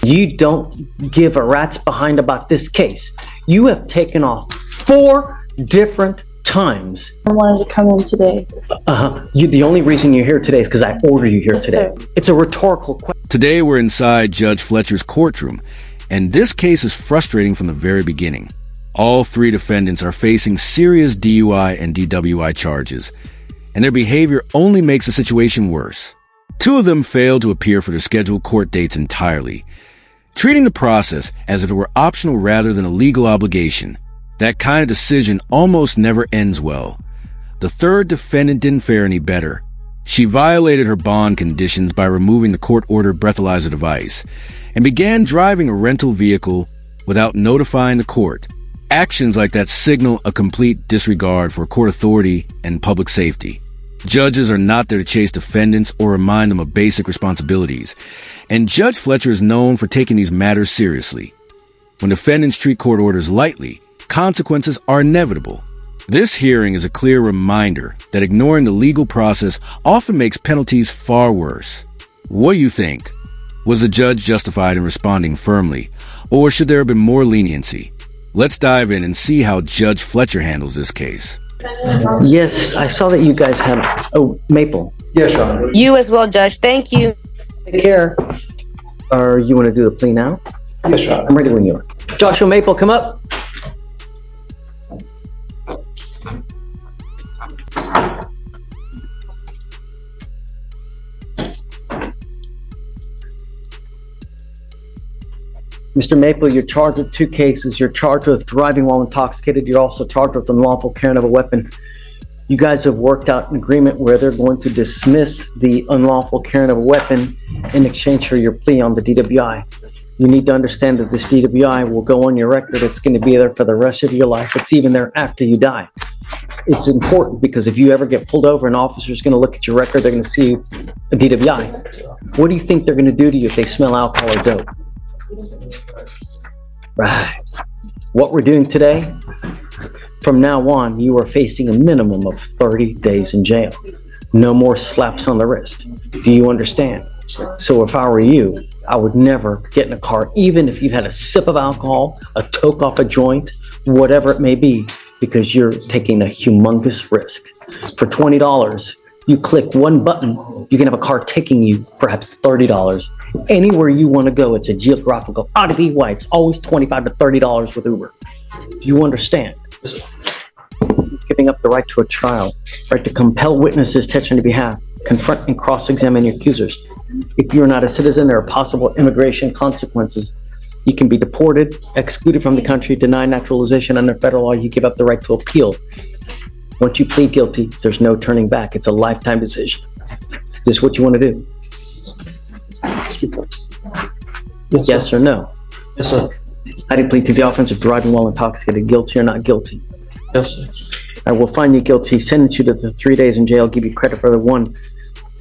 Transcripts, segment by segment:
You don't give a rat's behind about this case. You have taken off 4 different times. I wanted to come in today. The only reason you're here today is because I ordered you here today. Sir. It's a rhetorical question. Today we're inside Judge Fletcher's courtroom, and this case is frustrating from the very beginning. All 3 defendants are facing serious DUI and DWI charges, and their behavior only makes the situation worse. 2 of them failed to appear for their scheduled court dates entirely, treating the process as if it were optional rather than a legal obligation. That kind of decision almost never ends well. The 3rd defendant didn't fare any better. She violated her bond conditions by removing the court-ordered breathalyzer device and began driving a rental vehicle without notifying the court. Actions like that signal a complete disregard for court authority and public safety. Judges are not there to chase defendants or remind them of basic responsibilities, and Judge Fletcher is known for taking these matters seriously. When defendants treat court orders lightly, consequences are inevitable. This hearing is a clear reminder that ignoring the legal process often makes penalties far worse. What do you think? Was the judge justified in responding firmly, or should there have been more leniency? Let's dive in and see how Judge Fletcher handles this case. Yes, I saw that you guys have... Oh, Maple. Yes, Your Honor. You as well, Judge. Thank you. Take care. Or you want to do the plea now? Yes, Your Honor. I'm ready when you are. Joshua Maple, come up. Mr. Maple, you're charged with 2 cases. You're charged with driving while intoxicated. You're also charged with unlawful carrying of a weapon. You guys have worked out an agreement where they're going to dismiss the unlawful carrying of a weapon in exchange for your plea on the DWI. You need to understand that this DWI will go on your record. It's going to be there for the rest of your life. It's even there after you die. It's important because if you ever get pulled over, an officer's going to look at your record. They're going to see a DWI. What do you think they're going to do to you if they smell alcohol or dope? Right. What we're doing today, from now on, you are facing a minimum of 30 days in jail. No more slaps on the wrist. Do you understand? So if I were you, I would never get in a car, even if you've had a sip of alcohol, a toke off a joint, whatever it may be, because you're taking a humongous risk. For $20, you click one button, you can have a car taking you perhaps $30. Anywhere you want to go, it's a geographical oddity why it's always $25 to $30 with Uber. Do you understand? Giving up the right to a trial, right to compel witnesses to on your behalf, confront and cross-examine your accusers. If you're not a citizen, there are possible immigration consequences. You can be deported, excluded from the country, denied naturalization under federal law. You give up the right to appeal. Once you plead guilty, there's no turning back. It's a lifetime decision. Is this what you want to do? Yes or no? Yes, sir. How do you plead to the offense of driving while intoxicated? Guilty or not guilty? Yes, sir. I will find you guilty, sentence you to the 3 days in jail, give you credit for the 1.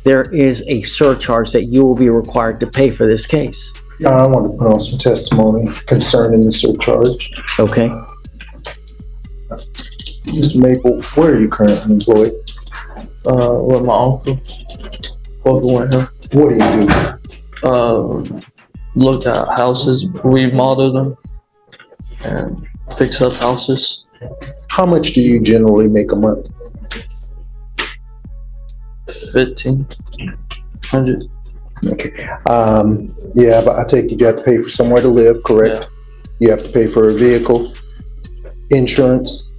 There is a surcharge that you will be required to pay for this case. I want to put on some testimony concerning the surcharge. Okay. Mr. Maple, where are you currently employed? With my uncle. With him. What do you do? Look at houses, remodel them, and fix up houses. How much do you generally make a month? 1,500. Okay. Yeah, but I take it you have to pay for somewhere to live, correct? Yeah. You have to pay for a vehicle, insurance,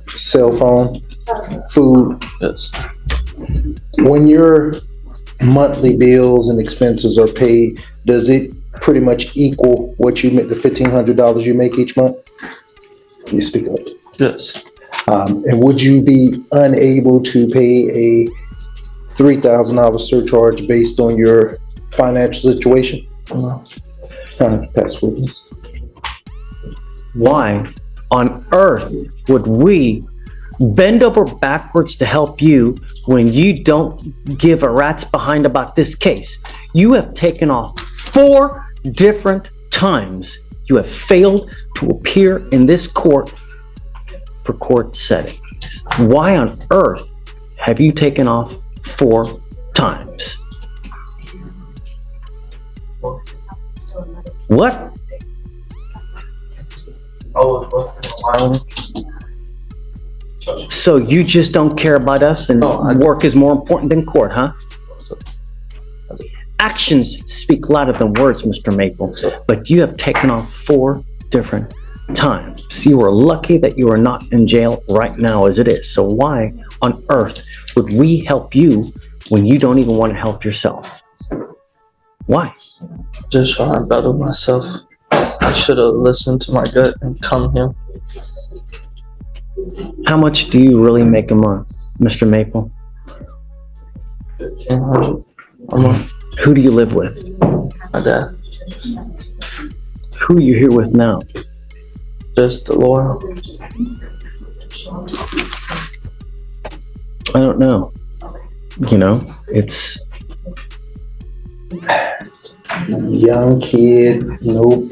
cell phone, food. Yes. When your monthly bills and expenses are paid, does it pretty much equal what you make, the $1,500 you make each month? You speak up. Yes. And would you be unable to pay a $3,000 surcharge based on your financial situation? No. Pass witness. Why on earth would we bend over backwards to help you when you don't give a rat's behind about this case? You have taken off 4 different times. You have failed to appear in this court for court settings. Why on earth have you taken off 4 times? What? I was working on my own. So you just don't care about us and No, work is more important than court, huh? Actions speak louder than words, Mr. Maple, but you have taken off 4 different times. You are lucky that you are not in jail right now as it is. So why on earth would we help you when you don't even want to help yourself? Why? Just trying to better myself. I should have listened to my gut and come here. How much do you really make a month, Mr. Maple? 1,500 a month. Who do you live with? My dad. Who are you here with now? Just the lawyer. I don't know. You know, it's Young kid, nope.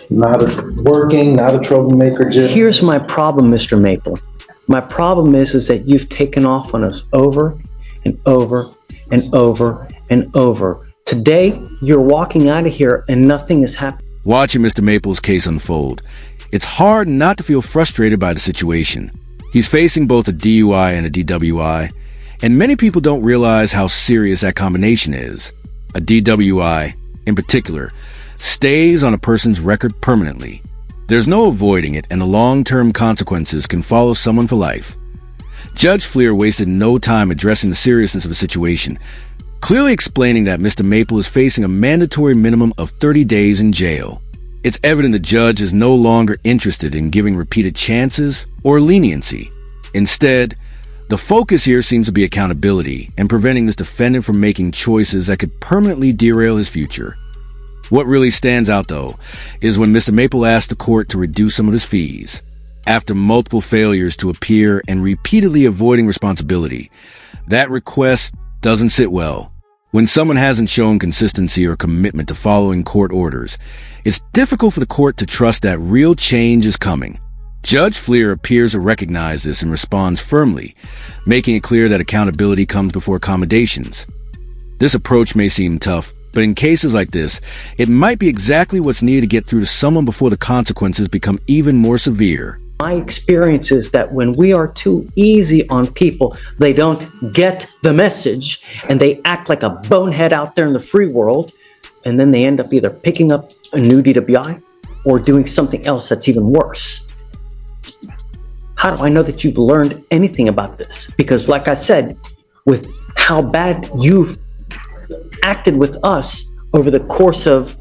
Not a troublemaker, just. here's my problem, Mr. Maple. My problem is that you've taken off on us over and over and over and over. Today, you're walking out of here and nothing is happening. Watching Mr. Maple's case unfold, it's hard not to feel frustrated by the situation. He's facing both a DUI and a DWI, and many people don't realize how serious that combination is. A DWI, in particular, stays on a person's record permanently. There's no avoiding it, and the long-term consequences can follow someone for life. Judge Fleer wasted no time addressing the seriousness of the situation, clearly explaining that Mr. Maple is facing a mandatory minimum of 30 days in jail. It's evident the judge is no longer interested in giving repeated chances or leniency. Instead, the focus here seems to be accountability and preventing this defendant from making choices that could permanently derail his future. What really stands out, though, is when Mr. Maple asked the court to reduce some of his fees. After multiple failures to appear and repeatedly avoiding responsibility, that request doesn't sit well. When someone hasn't shown consistency or commitment to following court orders, it's difficult for the court to trust that real change is coming. Judge Fleer appears to recognize this and responds firmly, making it clear that accountability comes before accommodations. This approach may seem tough, but in cases like this, it might be exactly what's needed to get through to someone before the consequences become even more severe. My experience is that when we are too easy on people, they don't get the message and they act like a bonehead out there in the free world, and then they end up either picking up a new DWI or doing something else that's even worse. How do I know that you've learned anything about this? Because like I said, with how bad you've acted with us over the course of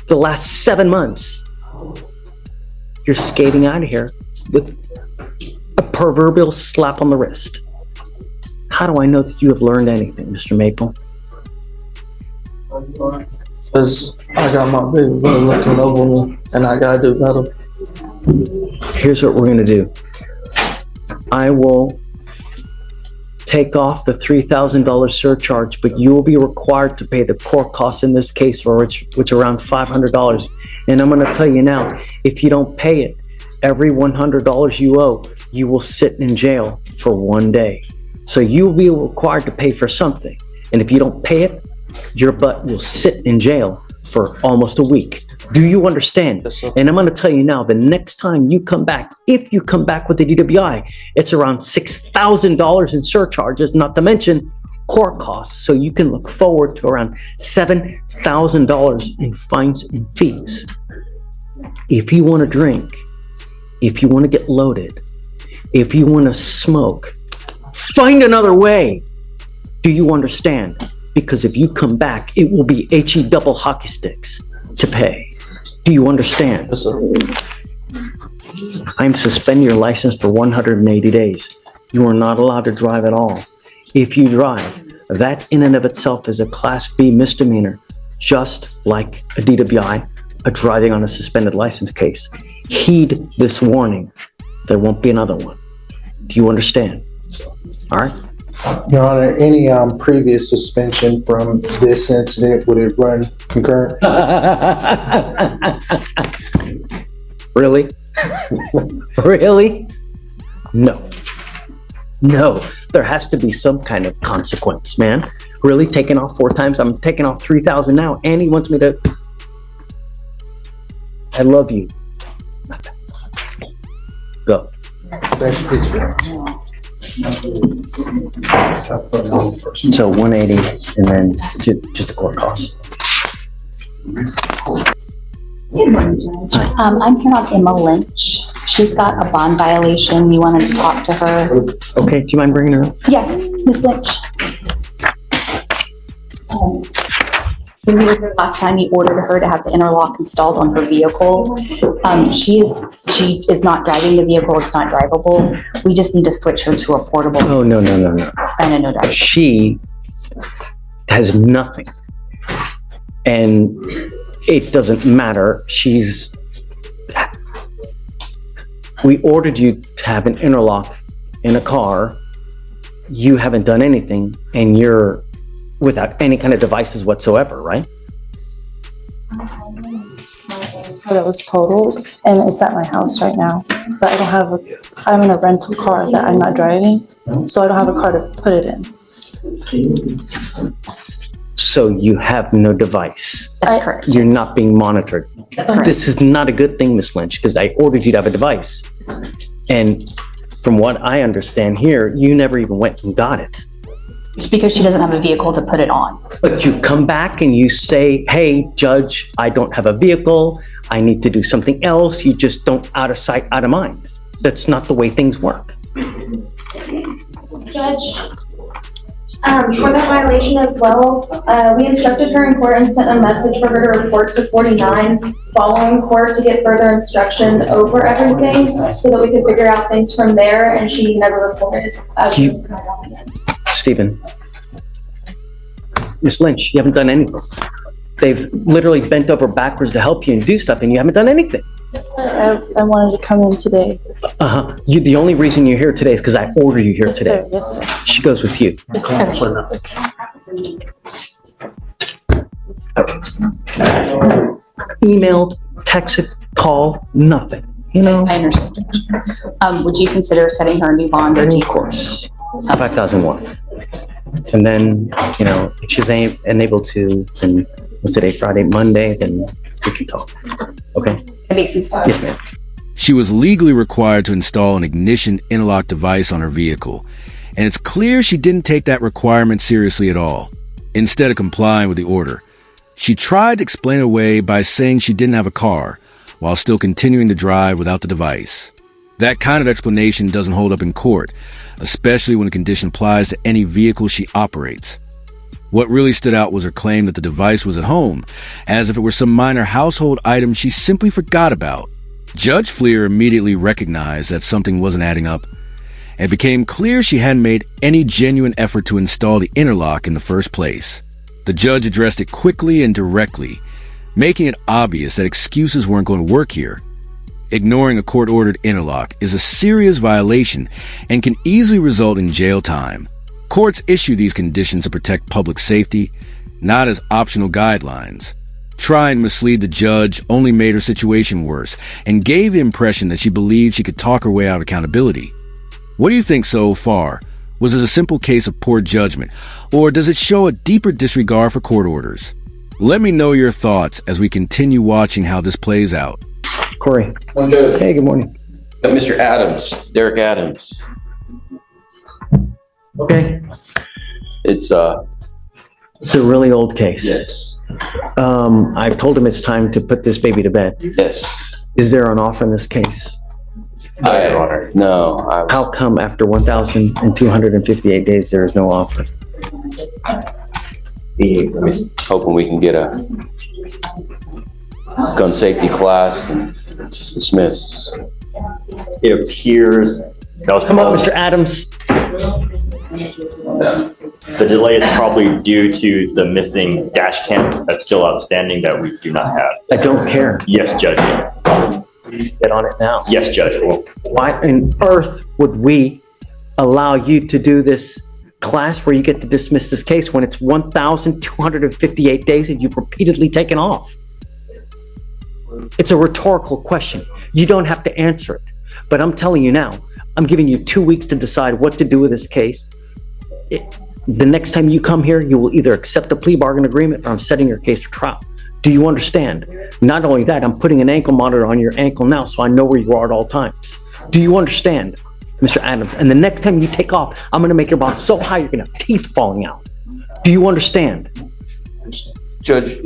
the last 7 months, you're skating out of here with a proverbial slap on the wrist. How do I know that you have learned anything, Mr. Maple? Because I got my baby brother looking over me, and I gotta do better. Here's what we're gonna do. I will take off the $3,000 surcharge, but you will be required to pay the court costs in this case, for which are around $500. And I'm gonna tell you now, if you don't pay it, every $100 you owe, you will sit in jail for 1 day. So you'll be required to pay for something. And if you don't pay it, your butt will sit in jail for almost a week. Do you understand? Yes, sir. And I'm going to tell you now, the next time you come back, if you come back with the DWI, it's around $6,000 in surcharges, not to mention court costs. So you can look forward to around $7,000 in fines and fees. If you want to drink, if you want to get loaded, if you want to smoke, find another way. Do you understand? Because if you come back, it will be HE double hockey sticks to pay. Do you understand? Yes, sir. I'm suspending your license for 180 days. You are not allowed to drive at all. If you drive, that in and of itself is a Class B misdemeanor, just like a DWI, a driving on a suspended license case. Heed this warning. There won't be another one. Do you understand? All right? Your Honor, any previous suspension from this incident, would it run concurrent? Really? Really? No. No. There has to be some kind of consequence, man. Really? Taking off 4 times? I'm taking off 3,000 now, and he wants me to... I love you. Go. So 180, and then just the court costs. I'm here on Emma Lynch. She's got a bond violation. You wanted to talk to her. Okay, do you mind bringing her up? Yes, Miss Lynch. When we were here last time, you ordered her to have the interlock installed on her vehicle. She is not driving the vehicle. It's not drivable. We just need to switch her to a portable. Oh, no. And a no driver. She has nothing. And it doesn't matter. We ordered you to have an interlock in a car. You haven't done anything, and you're without any kind of devices whatsoever, right? That was totaled, and it's at my house right now. But I don't have I'm in a rental car that I'm not driving, so I don't have a car to put it in. So you have no device. That's correct. You're not being monitored. That's correct. This is not a good thing, Miss Lynch, because I ordered you to have a device. And from what I understand here, you never even went and got it. Because she doesn't have a vehicle to put it on. But you come back and you say, hey, Judge, I don't have a vehicle. I need to do something else. You just don't, out of sight, out of mind. That's not the way things work. Judge, for that violation as well, we instructed her in court and sent a message for her to report to 49 following court to get further instruction over everything so that we could figure out things from there, and she never reported. Stephen, Miss Lynch, you haven't done anything. They've literally bent over backwards to help you and do stuff, and you haven't done anything. I wanted to come in today. The only reason you're here today is because I ordered you here today. Yes, sir. She goes with you. Yes, sir. Emailed, texted, call, nothing. You know? I understand. Would you consider setting her a new bond or do you? Of course. 5,001. And then, if she's unable to, then what's today, Friday, Monday, then we can talk. Okay? That makes sense. Yes, ma'am. She was legally required to install an ignition interlock device on her vehicle, and it's clear she didn't take that requirement seriously at all. Instead of complying with the order, she tried to explain it away by saying she didn't have a car, while still continuing to drive without the device. That kind of explanation doesn't hold up in court, especially when the condition applies to any vehicle she operates. What really stood out was her claim that the device was at home, as if it were some minor household item she simply forgot about. Judge Fleer immediately recognized that something wasn't adding up. It became clear she hadn't made any genuine effort to install the interlock in the first place. The judge addressed it quickly and directly, making it obvious that excuses weren't going to work here. Ignoring a court-ordered interlock is a serious violation and can easily result in jail time. Courts issue these conditions to protect public safety, not as optional guidelines. Trying to mislead the judge only made her situation worse and gave the impression that she believed she could talk her way out of accountability. What do you think so far? Was this a simple case of poor judgment, or does it show a deeper disregard for court orders? Let me know your thoughts as we continue watching how this plays out. Corey. Judge. Hey, good morning. Mr. Adams, Derek Adams. Okay. It's a really old case. yes, I've told him it's time to put this baby to bed. yes. Is there an offer in this case? No, How come after 1,258 days there is no offer? I'm hoping we can get a gun safety class and dismiss. It appears that was Come on, probably, Mr. Adams. the delay is probably due to the missing dash cam that's still outstanding that we do not have. I don't care. Yes, Judge. Get on it now. Yes, Judge. Well, Why on earth would we allow you to do this class where you get to dismiss this case when it's 1,258 days and you've repeatedly taken off? It's a rhetorical question. You don't have to answer it. But I'm telling you now, I'm giving you 2 weeks to decide what to do with this case. the next time you come here, you will either accept a plea bargain agreement or I'm setting your case for trial. Do you understand? Not only that, I'm putting an ankle monitor on your ankle now so I know where you are at all times. Do you understand, Mr. Adams? And the next time you take off, I'm gonna make your bond so high you're gonna have teeth falling out. Do you understand? Judge,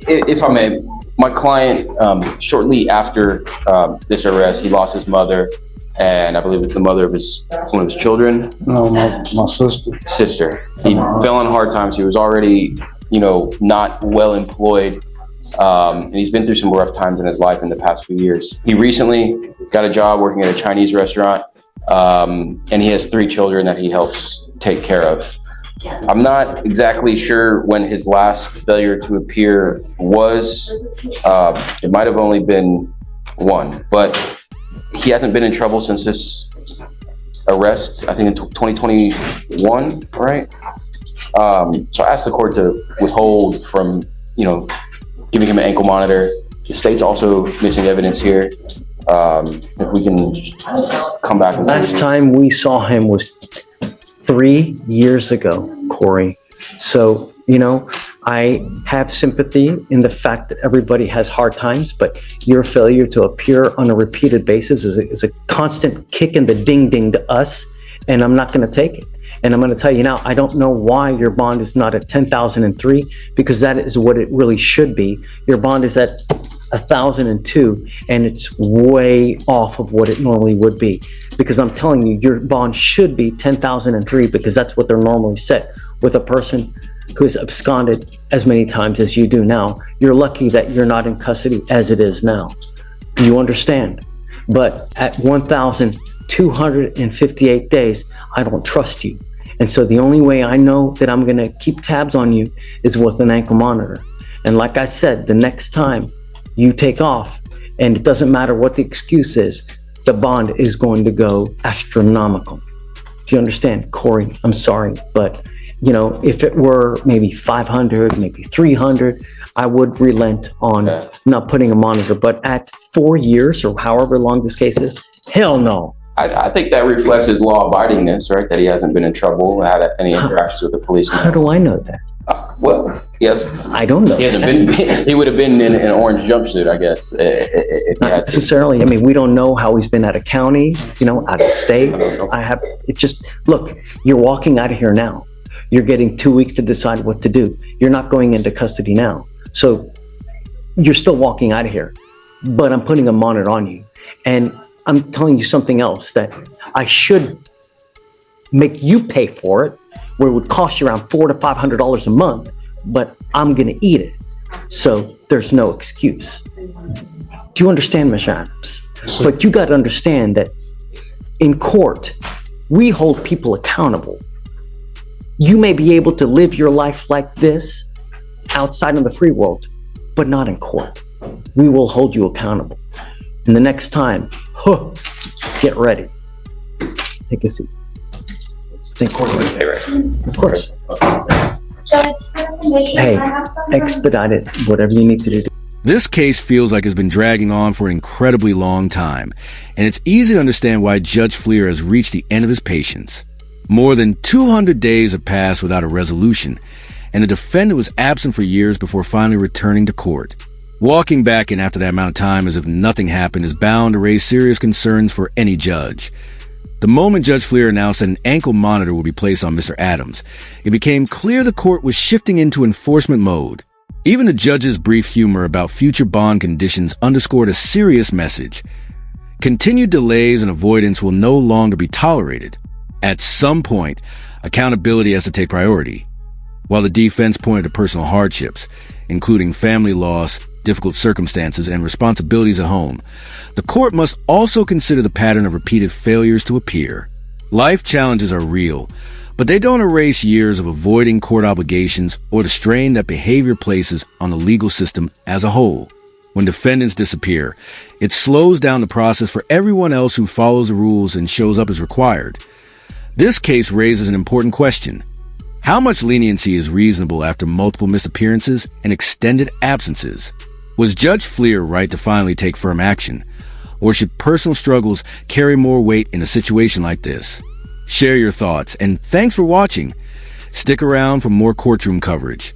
if I may, my client, shortly after this arrest, he lost his mother, and I believe it's the mother of one of his children. No, my sister. He fell on hard times. He was already, not well employed, and he's been through some rough times in his life in the past few years. He recently got a job working at a Chinese restaurant, and he has 3 children that he helps take care of. I'm not exactly sure when his last failure to appear was. It might have only been 1, but he hasn't been in trouble since this arrest, I think in 2021, right? So I asked the court to withhold from, giving him an ankle monitor. The state's also missing evidence here. If we can come back. Last time we saw him was 3 years ago, Corey. So, I have sympathy in the fact that everybody has hard times, but your failure to appear on a repeated basis is a constant kick in the ding-ding to us, and I'm not going to take it. And I'm going to tell you now, I don't know why your bond is not at $10,003, because that is what it really should be. Your bond is at $1,002, and it's way off of what it normally would be. Because I'm telling you, your bond should be $10,003, because that's what they're normally set with a person who has absconded as many times as you do now. You're lucky that you're not in custody as it is now. Do you understand? But at 1,258 days, I don't trust you. And so the only way I know that I'm going to keep tabs on you is with an ankle monitor. And like I said, the next time you take off, and it doesn't matter what the excuse is, the bond is going to go astronomical. Do you understand, Corey? I'm sorry, but if it were maybe 500, maybe 300, I would relent on not putting a monitor. But at 4 years or however long this case is, hell no. I think that reflects his law-abidingness, right? That he hasn't been in trouble, had any interactions with the police. How do I know that? Well, yes. I don't know. He would have been in an orange jumpsuit, I guess. If Not necessarily. I mean, we don't know how he's been out of county, out of state. Look, you're walking out of here now. You're getting 2 weeks to decide what to do. You're not going into custody now. So you're still walking out of here, but I'm putting a monitor on you. And I'm telling you something else, that I should make you pay for it, where it would cost you around $400 to $500 a month, but I'm going to eat it. So there's no excuse. Do you understand, Ms. Adams? But you got to understand that in court, we hold people accountable. You may be able to live your life like this outside of the free world, but not in court. We will hold you accountable. And the next time, get ready. Take a seat. Thank you. Of course. Judge, for information, Hey, I have someone. expedite it, whatever you need to do. This case feels like it's been dragging on for an incredibly long time, and it's easy to understand why Judge Fleer has reached the end of his patience. More than 200 days have passed without a resolution, and the defendant was absent for years before finally returning to court. Walking back in after that amount of time as if nothing happened is bound to raise serious concerns for any judge. The moment Judge Fleer announced that an ankle monitor would be placed on Mr. Adams, it became clear the court was shifting into enforcement mode. Even the judge's brief humor about future bond conditions underscored a serious message. Continued delays and avoidance will no longer be tolerated. At some point, accountability has to take priority. While the defense pointed to personal hardships, including family loss, difficult circumstances, and responsibilities at home, the court must also consider the pattern of repeated failures to appear. Life challenges are real, but they don't erase years of avoiding court obligations or the strain that behavior places on the legal system as a whole. When defendants disappear, it slows down the process for everyone else who follows the rules and shows up as required. This case raises an important question. How much leniency is reasonable after multiple missed appearances and extended absences? Was Judge Fleer right to finally take firm action? Or should personal struggles carry more weight in a situation like this? Share your thoughts, and thanks for watching. Stick around for more courtroom coverage.